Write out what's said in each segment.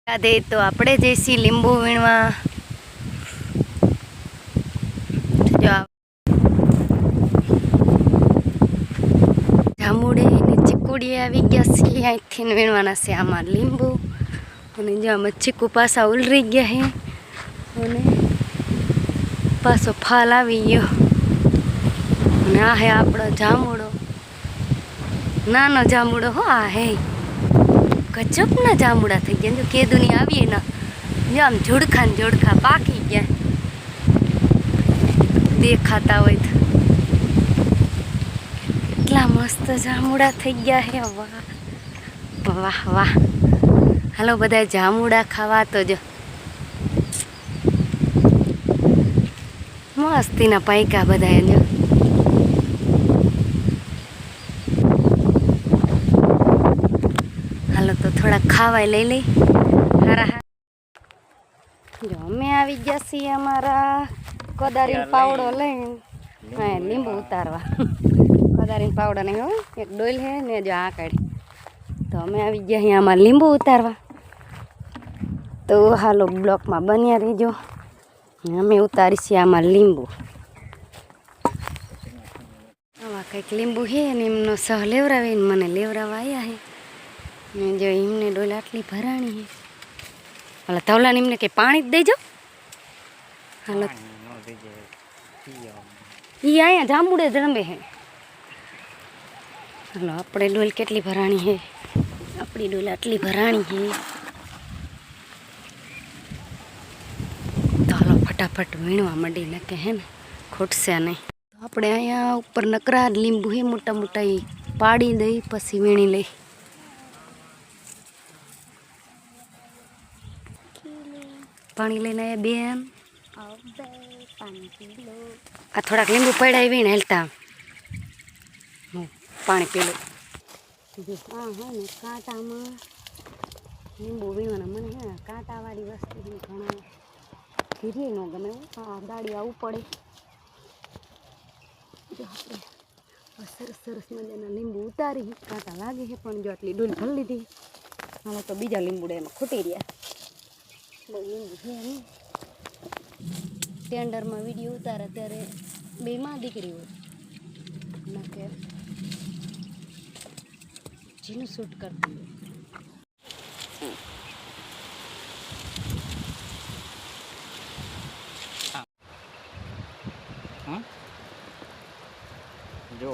દે તો આપણે જઈશી લીંબુ વીણવા. જાંબુડે ને ચીકુડી આવી ગયા છે. અહીંથી વીણવાના છે આમાં લીંબુ. અને જો આમાં ચીકુ પાછા ઉલરી ગયા છે અને પાછો ફાલ આવી ગયો. અને આ હે આપણો જાંબુડો, નાનો જાંબુડો હો. આ હે ગજબના જાંબુડા થઈ ગયા. જો કેદુની આવીએ ને જો આમ જોડખા ને જોડખા પાકી ગયા દેખાતા હોય તો. એટલા મસ્ત જાંબુડા થઈ ગયા હે. વાહ વાહ વાહ. હાલો બધા જાંબુડા ખાવા. તો જો મસ્તીના પાયકા બધા. જો હાલો તો થોડા ખાવાય લઈ લઈ. હારા હા. જો અમે આવી ગયા છીએ અમારા કોદારીનો પાવડો લઈને હા લીંબુ ઉતારવા. કોદારીનો પાવડો નહીં હો, એક ડોલ હે ને જો આ કાઢી. તો અમે આવી ગયા અહીંયા આમાં લીંબુ ઉતારવા. તો હાલો બ્લોકમાં બન્યા રહીજો. અમે ઉતારી છીએ આમાં લીંબુ. આમાં કંઈક લીંબુ છે ને એમનો સહ લેવરાવીને મને લેવરાવા આવ્યા છે. ને જો એમને ડોલ આટલી ભરાણી છે. હાલો તવલાને એમને કંઈ પાણી જ દેજો. હાલો એ અહીંયા જાંબુડે જ રમે છે. હાલો આપણે ડોલ કેટલી ભરાણી છે. આપણી ડોલ આટલી ભરાણી છે. તો હાલો ફટાફટ વીણવા માંડી નકે હે ને ખૂટશે નહીં. તો આપણે અહીંયા ઉપર નકરા લીંબુ છે મોટા મોટા, એ પાડી દઈ પછી વીણી લઈ. પાણી લઈને આવ્યા બેન. આ થોડાક લીંબુ પડ્યા વીણ હેલતા હું પાણી પી લઉં. હા હા ને કાંટામાં લીંબુ વીણવાના મને હે કાંટાવાળી વસ્તુ ઘણા ધીરે ન ગમે. હા દાડી આવવું પડે. જો આપણે સરસ સરસ મજાના લીંબુ ઉતારી. કાંટા લાગે છે પણ જો આટલી ડોલ ભરી લીધી. હાલો તો બીજા લીંબુડા એમાં ખૂટી રહ્યા. બહુ લીંબુ છે નહીં. ટેન્ડરમાં વિડીયો ઉતારે ત્યારે બે માં દીકરી હોય ના કે જેનું શૂટ કરતું હોય. જો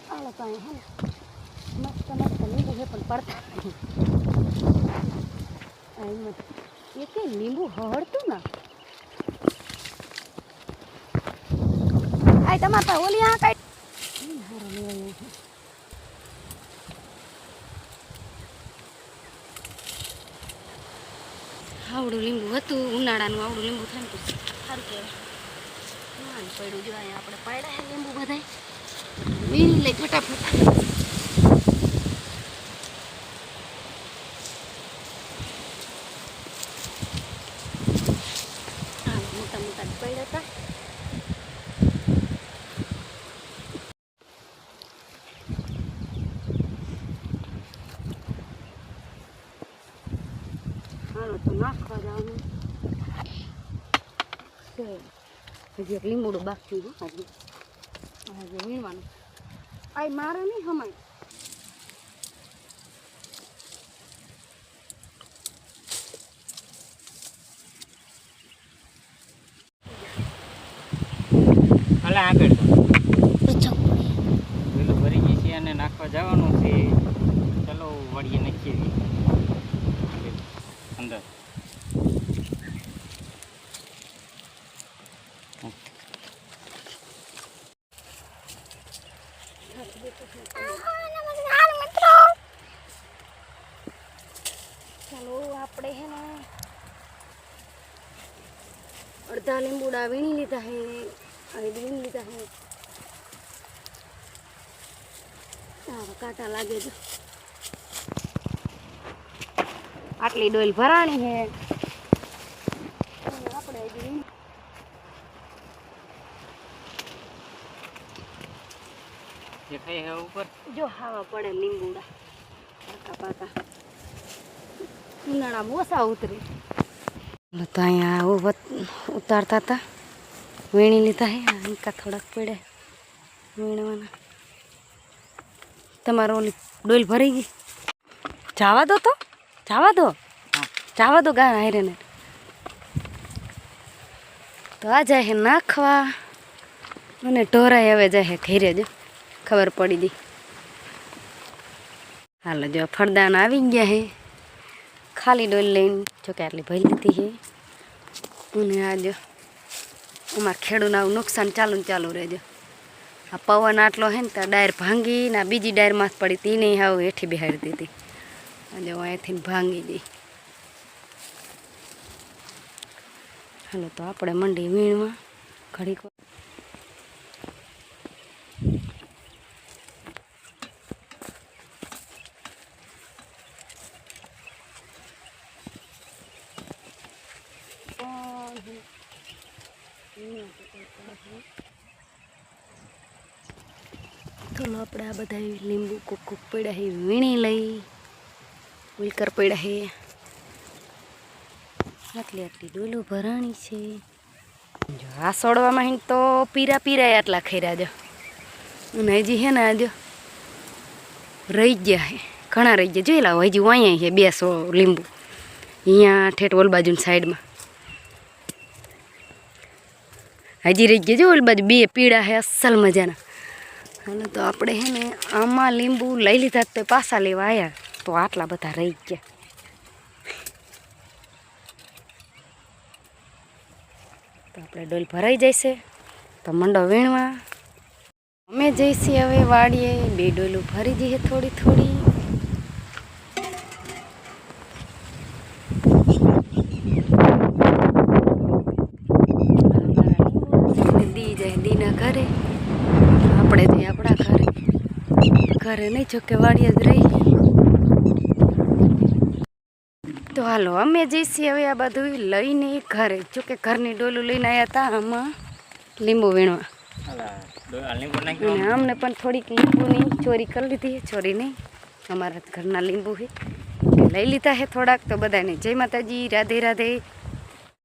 હાલો તો અહીં હે ને મસ્ત મસ્ત લીંબુ છે પણ પડતા નહીં. એ કંઈ લીંબુ હળતું ના. આ તમારે તો ઓલી આ કાંઈ હારો લેવાયું છે. આવડું લીંબુ હતું ઉનાળાનું. આવડું લીંબુ થાય ને તો સારું કહેવાય. પડ્યું જો અહીંયા આપણે પાડ્યા છે લીંબુ બધાય. વીણી લઈ ફટાફટ. હા મોટા મોટા જ પડ્યા હતા. હાલો તો નાખવા જવાનું છે. હજી એક લીંબુડું બાકી હજી હજી વીણવાનું. આ મારે નહીં હમાય. હાલે આગળ પેલું ભરી ગઈ છે અને નાખવા જવાનું છે. ચલો વળીએ નાખીએ અંદર. ચાલો આપણે હે ને અડધા લીંબુડા વીણી લીધા હે. વીણી લીધા હે. હા કાંટા લાગે છે. આટલી ડોલ ભરાણી છે આપણે હજી દેખાય હે ઉપર. જો હાવા પડે લીંબુડા પાકા પાકા ઉનાળામાં ઓછા ઉતરે. તો અહીંયા ઉતારતા હતા, વીણી લીધા હે અંકા થોડાક પડે વીણવાના. તમારો ઓલી ડોલ ભરી ગઈ? જવા દો તો, જવા દો ગા હારે ને. તો આ જાય નાખવા અને ઢોરાય હવે જાય ઘેરે. જો ખબર પડી ગઈ. હાલો જો ફરદાન આવી ગયા હે, ખાલી ડોલ લઈને જો કે આટલી ભરી લીધી હે. અને આ જો અમારે ખેડૂને આવું નુકસાન ચાલુ રહેજો. આ પવન આટલો હે ને તો ડાયર ભાંગી ને આ બીજી ડાયરમાં જ પડી હતી, નહીં હાવ હેઠી બિહાડી દીધી. આજે અહીંયાથી ભાંગી ગઈ. હાલો તો આપણે મંડી વીણવા ઘડીક. ચલો આપણે આ બધા લીંબુ કોક પડ્યા હે વીણી લઈ. ઉલકર પડ્યા હે, આટલી ડોલો ભરાણી છે. જો આ સોડવામાં હે તો પીરા આટલા ખૈરા. જો અને હજી હે ને જો રહી ગયા હે, ઘણા રહી ગયા. જોઈ લાવો હજી અહીંયા છે 200 લીંબુ અહીંયા ઠેઠ ઓલ બાજુની સાઈડમાં હજી રહી ગયા. જો ઓલ બાજુ 2 પીળા હે અસલ મજાના. અને તો આપણે હે ને આમાં લીંબુ લઈ લીધા તો પાછા લેવા આવ્યા તો આટલા બધા રહી ગયા. તો આપણે ડોલ ભરાઈ જશે તો મંડો વીણવા. અમે જઈશી હવે વાડીએ. 2 ડોલું ભરી જઈએ થોડી. દી જાય દીના ઘરે, આપણે જઈએ આપણા ઘરે નહીં જો કે વાડીએ જ રહી. તો હાલો અમે જઈશી હવે આ બધું લઈને ઘરે. જો કે ઘરની ડોલું લઈને આવ્યા હતા આમાં લીંબુ વીણવા. અને અમને પણ થોડીક લીંબુની ચોરી કરી લીધી. ચોરી નહીં, અમારા ઘરના લીંબુ છે લઈ લીધા છે થોડાક. તો બધાને જય માતાજી, રાધે રાધે.